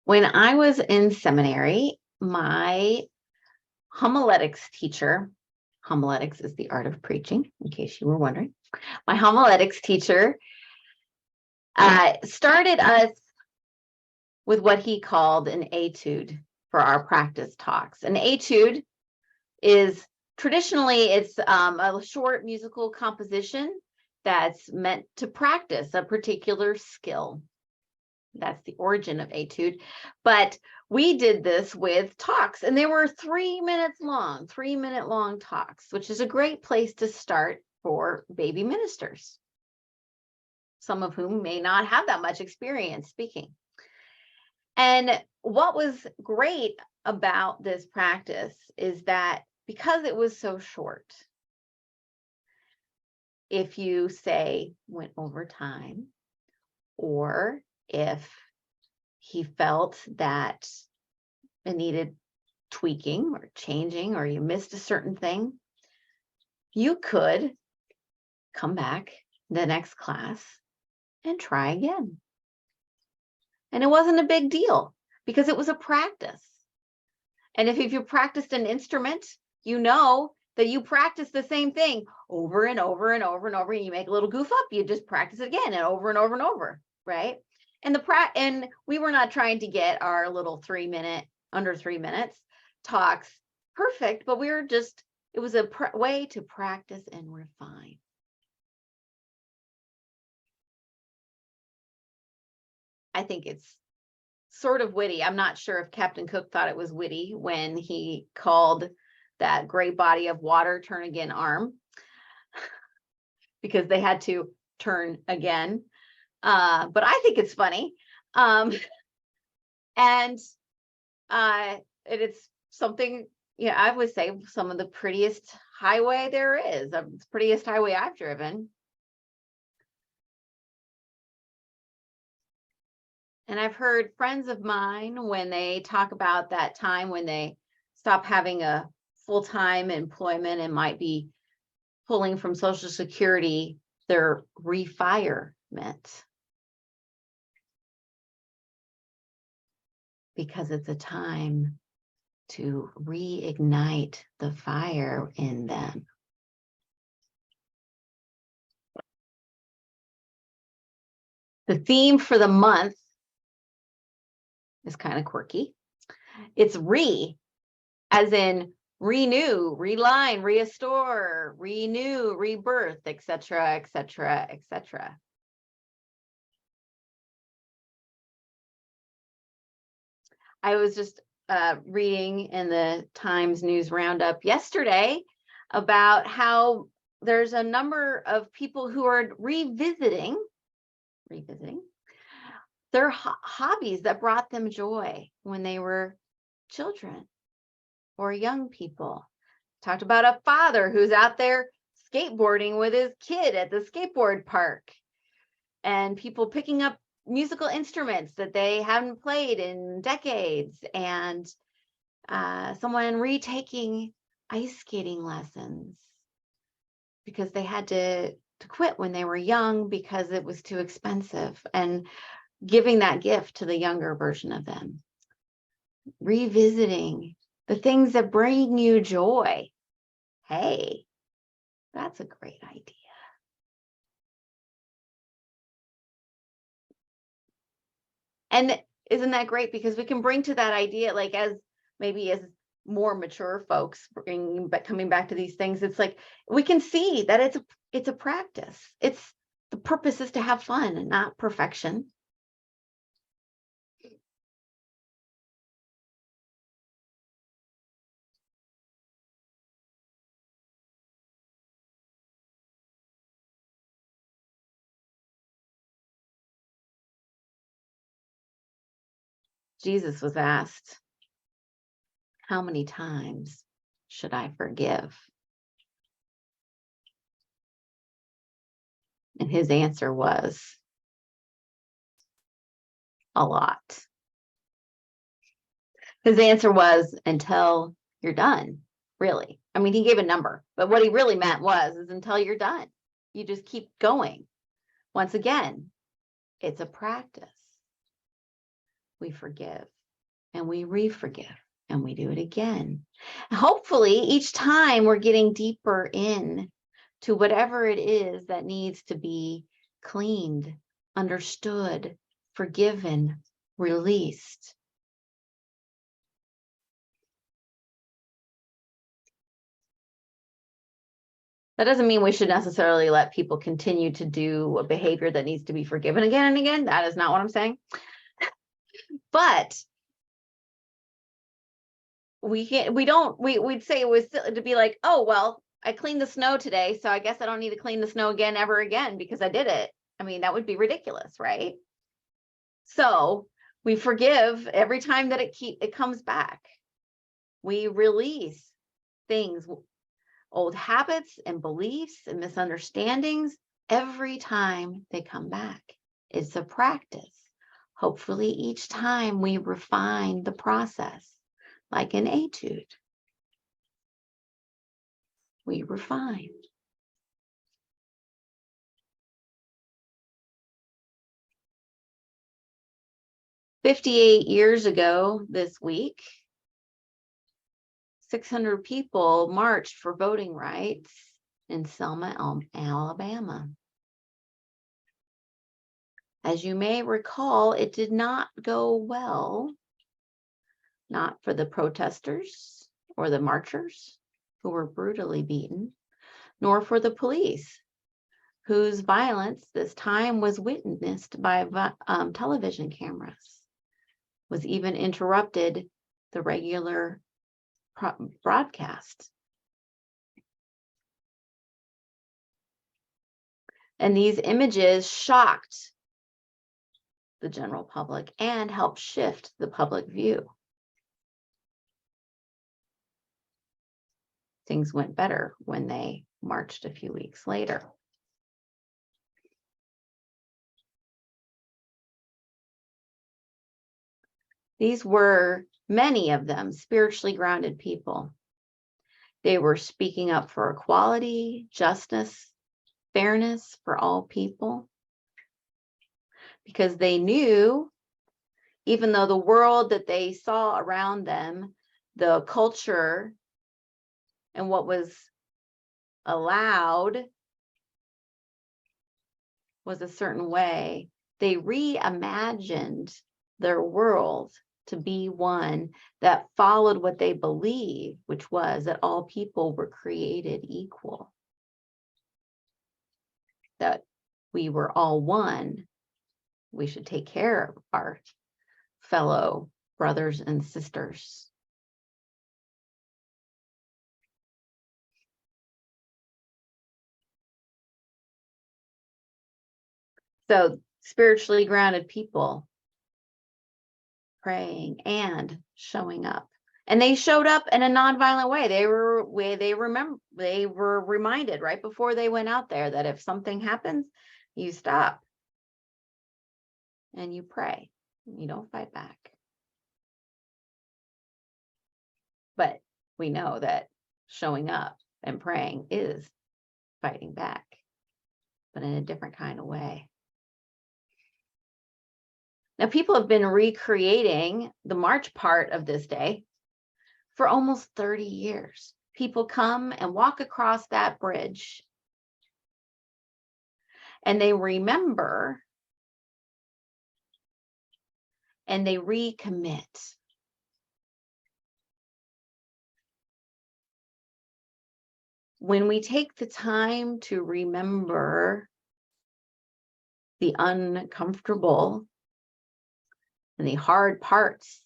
When I was in seminary, my homiletics teacher, homiletics is the art of preaching, in case you were wondering. My homiletics teacher started us with what he called an etude for our practice talks. An etude is traditionally it's a short musical composition that's meant to practice a particular skill. That's the origin of etude. But we did this with talks, and they were 3 minutes long, 3-minute long talks, which is a great place to start for baby ministers, some of whom may not have that much experience speaking. And what was great about this practice is that because it was so short, if you say went over time, or if he felt that it needed tweaking or changing, or you missed a certain thing, you could come back the next class and try again. And it wasn't a big deal because it was a practice. And if you practiced an instrument, you know that you practice the same thing over and over and over and over, and you make a little goof up, you just practice it again and over and over and over, right? And we were not trying to get our little under 3 minutes talks perfect, but it was a way to practice and refine. I think it's sort of witty. I'm not sure if Captain Cook thought it was witty when he called that great body of water Turn Again Arm, because they had to turn again. But I think it's funny. And it's something, I would say some of the prettiest highway there is, the prettiest highway I've driven. And I've heard friends of mine, when they talk about that time when they stop having a full-time employment and might be pulling from Social Security, their refirement, because it's a time to reignite the fire in them. The theme for the month is kind of quirky. It's as in renew, reline, restore, renew, rebirth, etc., etc., etc. I was just reading in the Times News Roundup yesterday about how there's a number of people who are revisiting their hobbies that brought them joy when they were children or young people. Talked about a father who's out there skateboarding with his kid at the skateboard park, and people picking up musical instruments that they haven't played in decades, and someone retaking ice skating lessons because they had to quit when they were young because it was too expensive, and giving that gift to the younger version of them. Revisiting the things that bring you joy. Hey, that's a great idea. And isn't that great? Because we can bring to that idea, like as more mature folks coming back to these things, it's like we can see that it's a practice. The purpose is to have fun and not perfection. Jesus was asked, how many times should I forgive? And his answer was a lot. His answer was until you're done, really. I mean, he gave a number, but what he really meant is until you're done. You just keep going. Once again, it's a practice. we forgive and we re-forgive and we do it again. Hopefully, each time we're getting deeper in to whatever it is that needs to be cleaned, understood, forgiven, released. That doesn't mean we should necessarily let people continue to do a behavior that needs to be forgiven again and again. That is not what I'm saying. But we'd say it was to be like, oh, well, I cleaned the snow today, so I guess I don't need to clean the snow again ever again because I did it. I mean, that would be ridiculous, right? So we forgive every time that it comes back. We release things, old habits and beliefs and misunderstandings every time they come back. It's a practice. Hopefully, each time we refine the process, like an etude. We refine. "58 years ago this week, 600 people marched for voting rights in Selma, Alabama. As you may recall, it did not go well, not for the protesters or the marchers who were brutally beaten, nor for the police, whose violence this time was witnessed by television cameras, was even interrupted the regular broadcast. And these images shocked the general public and helped shift the public view. Things went better when they marched a few weeks later. These were, many of them, spiritually grounded people. They were speaking up for equality, justice, fairness for all people, because they knew, even though the world that they saw around them, the culture and what was allowed was a certain way, they reimagined their world to be one that followed what they believed, which was that all people were created equal, that we were all one. We should take care of our fellow brothers and sisters. So spiritually grounded people praying and showing up. And they showed up in a nonviolent way. They were reminded right before they went out there that if something happens, you stop and you pray. You don't fight back. But we know that showing up and praying is fighting back, but in a different kind of way. Now, people have been recreating the march part of this day for almost 30 years. People come and walk across that bridge and they remember and they recommit. When we take the time to remember the uncomfortable and the hard parts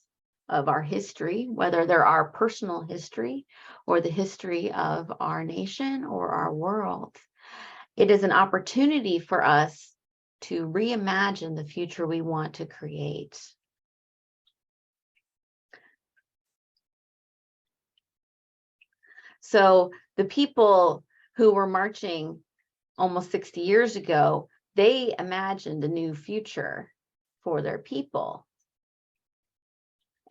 of our history, whether they're our personal history or the history of our nation or our world, it is an opportunity for us to reimagine the future we want to create. So the people who were marching almost 60 years ago, they imagined a new future for their people.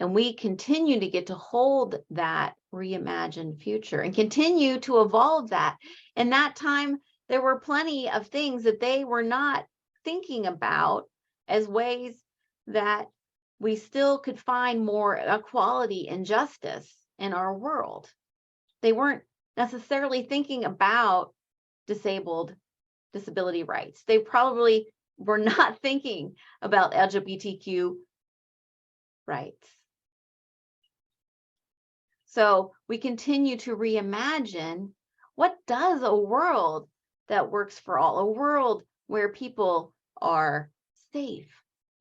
And we continue to get to hold that reimagined future and continue to evolve that. In that time, there were plenty of things that they were not thinking about as ways that we still could find more equality and justice in our world. They weren't necessarily thinking about disability rights. They probably were not thinking about LGBTQ rights. So we continue to reimagine, what does a world that works for all, a world where people are safe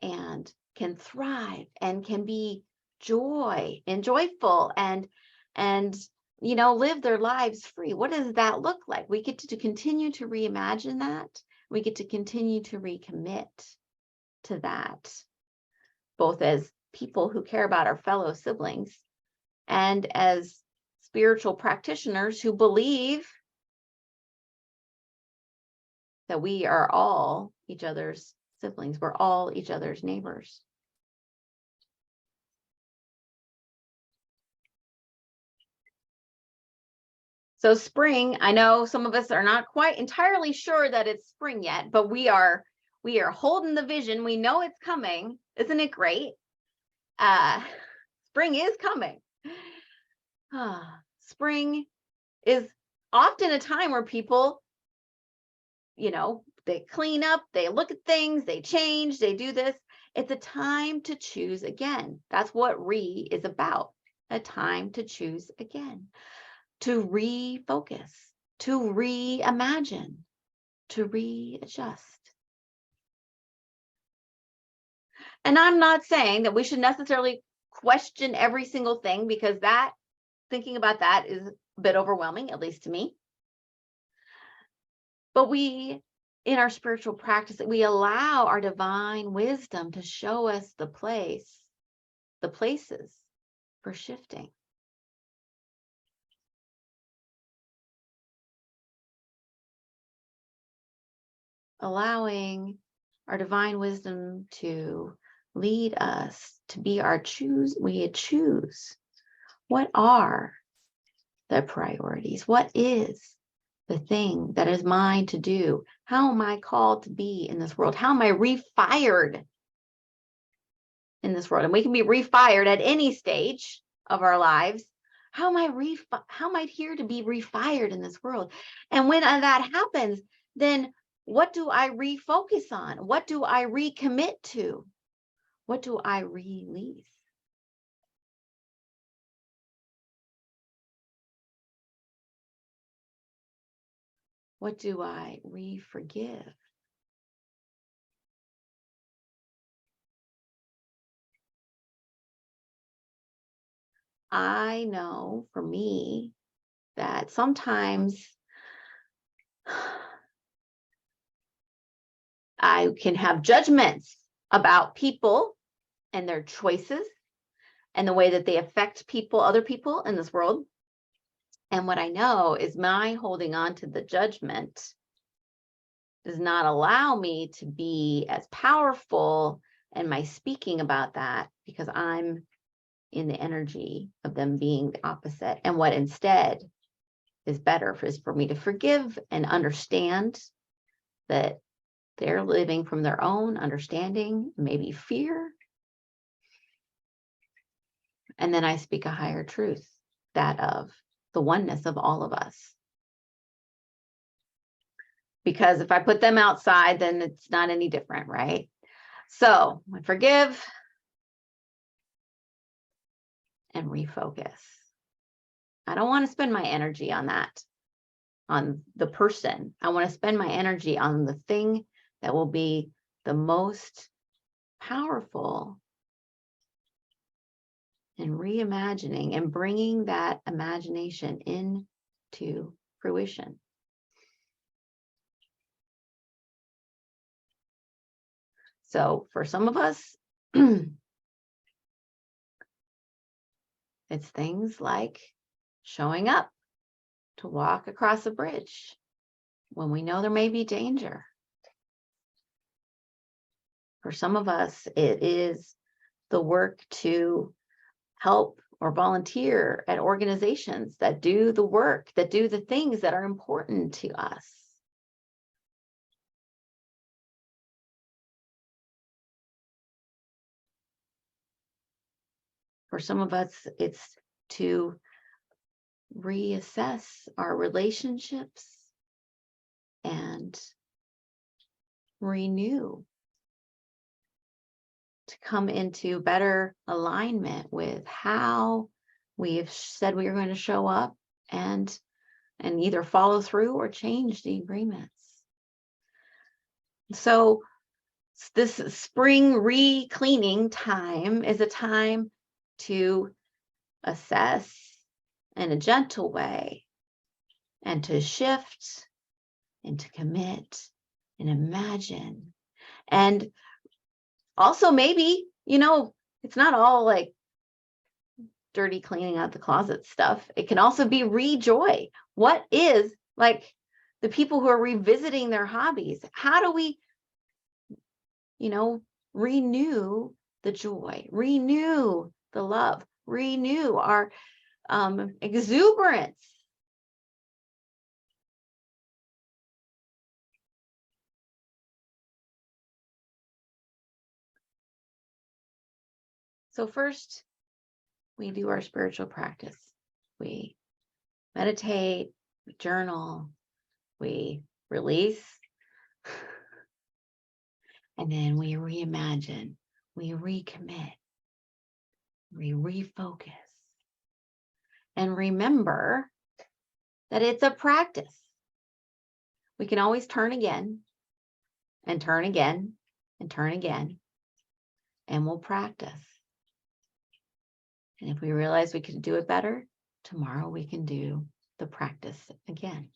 and can thrive and can be joyful and live their lives free. What does that look like? We get to continue to reimagine that. We get to continue to recommit to that, both as people who care about our fellow siblings and as spiritual practitioners who believe that we are all each other's siblings. We're all each other's neighbors. So spring, I know some of us are not quite entirely sure that it's spring yet, but we are holding the vision. We know it's coming. Isn't it great? Spring is coming. Spring is often a time where people, they clean up, they look at things, they change, they do this. It's a time to choose again. That's what Re is about. A time to choose again, to refocus, to reimagine, to readjust. And I'm not saying that we should necessarily question every single thing, because thinking about that is a bit overwhelming, at least to me. But in our spiritual practice, we allow our divine wisdom to show us the places for shifting. Allowing our divine wisdom to lead us to be our we choose. What are the priorities? What is the thing that is mine to do? How am I called to be in this world? How am I refired in this world? And we can be refired at any stage of our lives. How am I here to be refired in this world? And when that happens, then what do I refocus on? What do I recommit to? What do I release? What do I re-forgive? I know for me that sometimes I can have judgments about people and their choices and the way that they affect other people in this world. And what I know is my holding on to the judgment does not allow me to be as powerful in my speaking about that, because I'm in the energy of them being the opposite. And what instead is better is for me to forgive and understand that they're living from their own understanding, maybe fear. And then I speak a higher truth, that of the oneness of all of us. Because if I put them outside, then it's not any different, right? So I forgive and refocus. I don't want to spend my energy on that, on the person. I want to spend my energy on the thing that will be the most powerful in reimagining and bringing that imagination into fruition. So for some of us, it's things like showing up to walk across a bridge when we know there may be danger. For some of us, it is the work to help or volunteer at organizations that do the work, that do the things that are important to us. For some of us, it's to reassess our relationships and renew, to come into better alignment with how we've said we are going to show up, and either follow through or change the agreements. So this spring re-cleaning time is a time to assess in a gentle way, and to shift, and to commit, and imagine. And also, maybe, it's not all like dirty cleaning out the closet stuff. It can also be rejoy. What is, like, the people who are revisiting their hobbies? How do we, renew the joy, renew the love, renew our exuberance? So first, we do our spiritual practice. We meditate, we journal, we release, and then we reimagine, we recommit, we refocus. And remember that it's a practice. We can always turn again, and turn again, and turn again, and we'll practice. And if we realize we can do it better, tomorrow we can do the practice again.